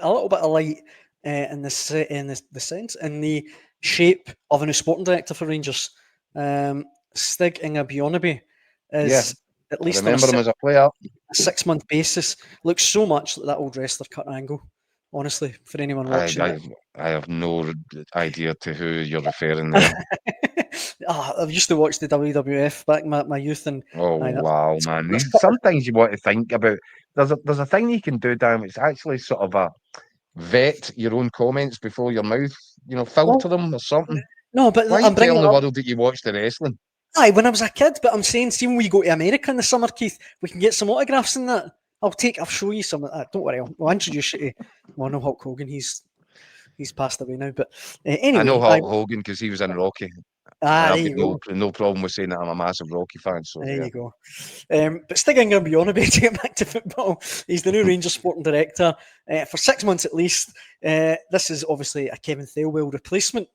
a little bit of light in the sense, in the shape of a new sporting director for Rangers. Stig Inge Bjørnebye Yeah, is, at I least remember him as a player. a 6-month basis, looks so much like that old wrestler Kurt Angle. Honestly, for anyone watching it. I have no idea to who you're referring there. I used to watch the WWF back in my youth, and Oh wow, man! Some things you want to think about. There's a thing you can do, Dan. It's actually sort of a vet your own comments before your mouth. Filter them or something. No, but Why are you I'm bringing telling it the up. world that you watch the wrestling? Aye, when I was a kid, but I'm saying, see, when we go to America in the summer, Keith, we can get some autographs in that. I'll show you some of that. Don't worry, I'll introduce you to no Hulk Hogan. He's passed away now, but I know anyway, Hulk Hogan because he was in Rocky, and there I've you got go. no problem with saying that I'm a massive Rocky fan. So There yeah, you go. But Stig Inge Bjørnebye, to get back to football, he's the new Rangers sporting director for 6 months at least. This is obviously a Kevin Thelwell replacement.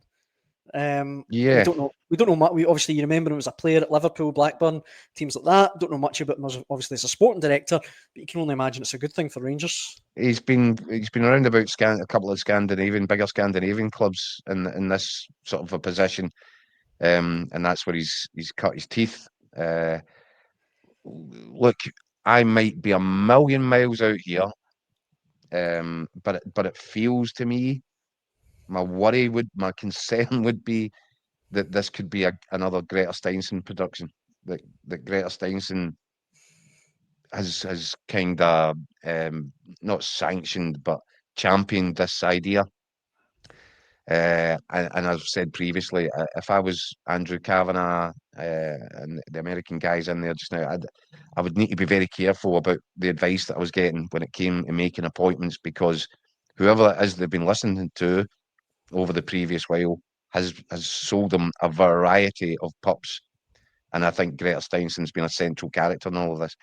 We don't know. We don't know much. We obviously, you remember him as a player at Liverpool, Blackburn, teams like that. Don't know much about him obviously as a sporting director, but you can only imagine it's a good thing for Rangers. he's been around about a couple of bigger Scandinavian clubs in this sort of a position, and that's where he's cut his teeth. Look, I might be a million miles out here, but it feels to me, my concern would be that this could be another Greta Steinson production. That Greta Steinson has kind of not sanctioned but championed this idea. And I've said previously, if I was Andrew Kavanagh and the American guys in there just now, I would need to be very careful about the advice that I was getting when it came to making appointments, because whoever it is they've been listening to over the previous while has sold them a variety of pups. And I think Greta Steinson's been a central character in all of this.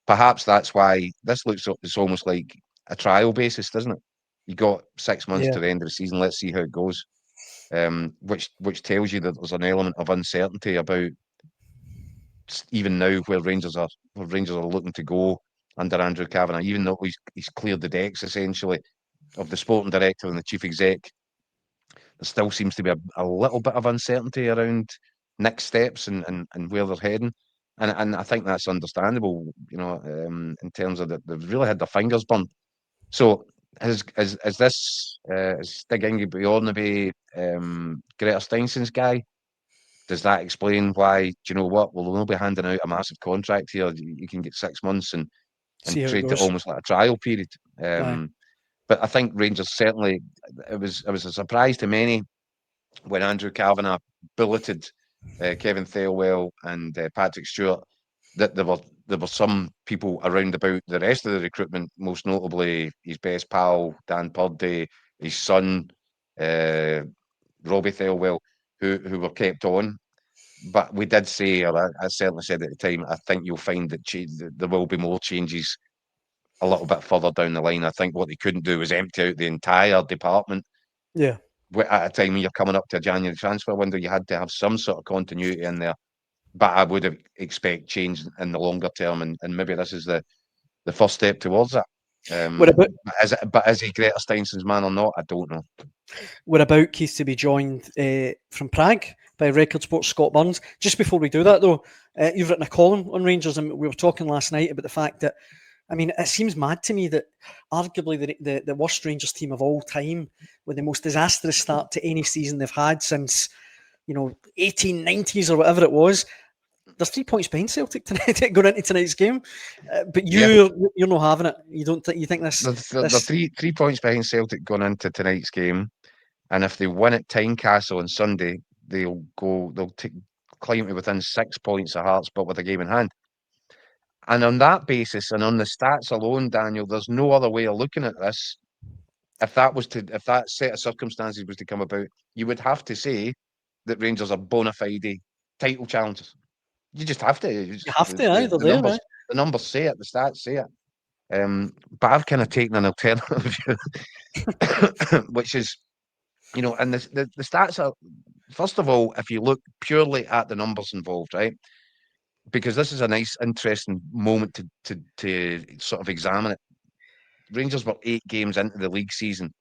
Perhaps that's why this looks, it's almost like a trial basis, doesn't it? You got 6 months Yeah, to the end of the season. Let's see how it goes. Which tells you that there's an element of uncertainty about even now where Rangers are looking to go under Andrew Kavanagh. Even though he's cleared the decks essentially of the sporting director and the chief exec, there still seems to be a little bit of uncertainty around next steps and where they're heading. And I think that's understandable, in terms of that they've really had their fingers burnt. So is this Stig Inge Bjørnebye Greta Steinson's guy? Does that explain why? Do you know what? Well, they'll be handing out a massive contract here. You can get 6 months and see how it treat it goes. almost like a trial period. Aye. But I think Rangers certainly, it was a surprise to many when Andrew Kavanagh billeted Kevin Thelwell and Patrick Stewart, that there were some people around about the rest of the recruitment, most notably his best pal Dan Purdy, his son Robbie Thelwell, who were kept on. But we did say, or I certainly said at the time, I think you'll find that there will be more changes a little bit further down the line. I think what they couldn't do was empty out the entire department Yeah. at a time when you're coming up to a January transfer window. You had to have some sort of continuity in there. But I would expect change in the longer term, and maybe this is the first step towards that. What about But is he Greta Steinson's man or not? I don't know. We're about, Keith, to be joined from Prague by Record Sports Scott Burns. Just before we do that, though, you've written a column on Rangers, and we were talking last night about the fact that, I mean, it seems mad to me that arguably the worst Rangers team of all time, with the most disastrous start to any season they've had since, 1890s or whatever it was, there's 3 points behind Celtic tonight going into tonight's game, but you're not having it. You don't think you think this? They're 3 points behind Celtic going into tonight's game, and if they win at Tynecastle on Sunday, they'll climb to within 6 points of Hearts, but with a game in hand. And on that basis, and on the stats alone, Daniel, there's no other way of looking at this. If that set of circumstances was to come about, you would have to say that Rangers are bona fide title challengers. You just have to. You have to, either The there, right? numbers say it. The stats say it. But I've kind of taken an alternative view, which is, and the stats are, first of all, if you look purely at the numbers involved, right? Because this is a nice, interesting moment to sort of examine it. Rangers were 8 games into the league season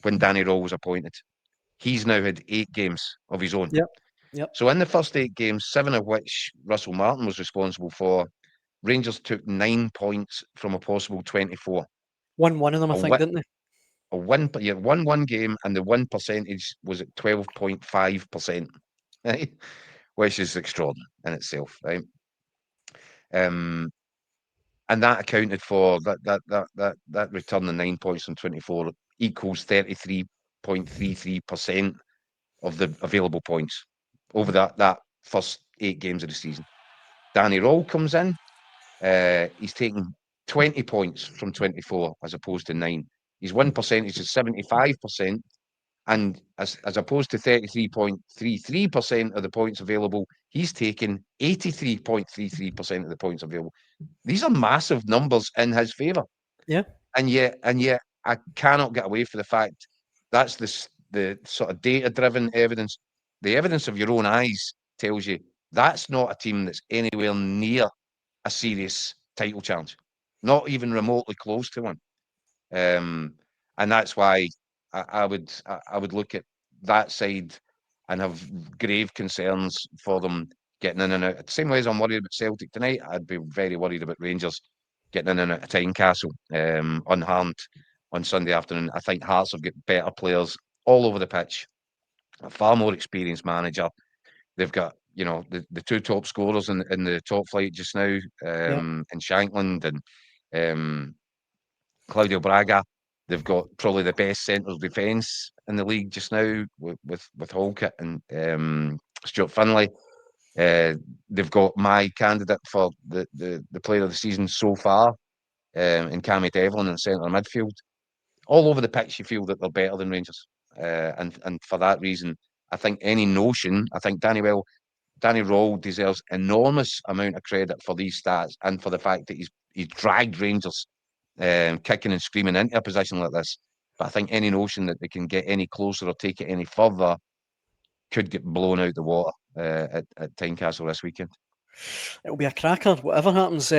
when Danny Rowell was appointed. He's now had 8 games of his own. Yep. Yep. So in the first 8 games, 7 of which Russell Martin was responsible for, Rangers took 9 points from a possible 24. Won one of them, I think, didn't they? A win, but you won one game, and the win percentage was at 12.5%, right? Which is extraordinary in itself, right? And that accounted for that return of 9 points from 24 equals 33.33% of the available points over that first 8 games of the season. Danny Rowell comes in. He's taken 20 points from 24 as opposed to 9. His win percentage is 75%, and as opposed to 33.33% of the points available, he's taken 83.33% of the points available. These are massive numbers in his favour. Yeah. And yet I cannot get away from the fact that's the sort of data-driven evidence. The evidence of your own eyes tells you that's not a team that's anywhere near a serious title challenge, not even remotely close to one. And that's why I would look at that side and have grave concerns for them getting in and out. The same way as I'm worried about Celtic tonight, I'd be very worried about Rangers getting in and out of Tynecastle unharmed on Sunday afternoon. I think Hearts have got better players all over the pitch, a far more experienced manager. They've got, the 2 top scorers in the top flight just now, in Shankland and Claudio Braga. They've got probably the best centre of defence in the league just now with Halkett and Stuart Finlay. They've got my candidate for the player of the season so far in Cammy Devlin in centre midfield. All over the pitch, you feel that they're better than Rangers, and for that reason, I think Danny Rowell deserves enormous amount of credit for these stats and for the fact that he's dragged Rangers kicking and screaming into a position like this. But I think any notion that they can get any closer or take it any further could get blown out the water at Tynecastle this weekend. It'll be a cracker, whatever happens.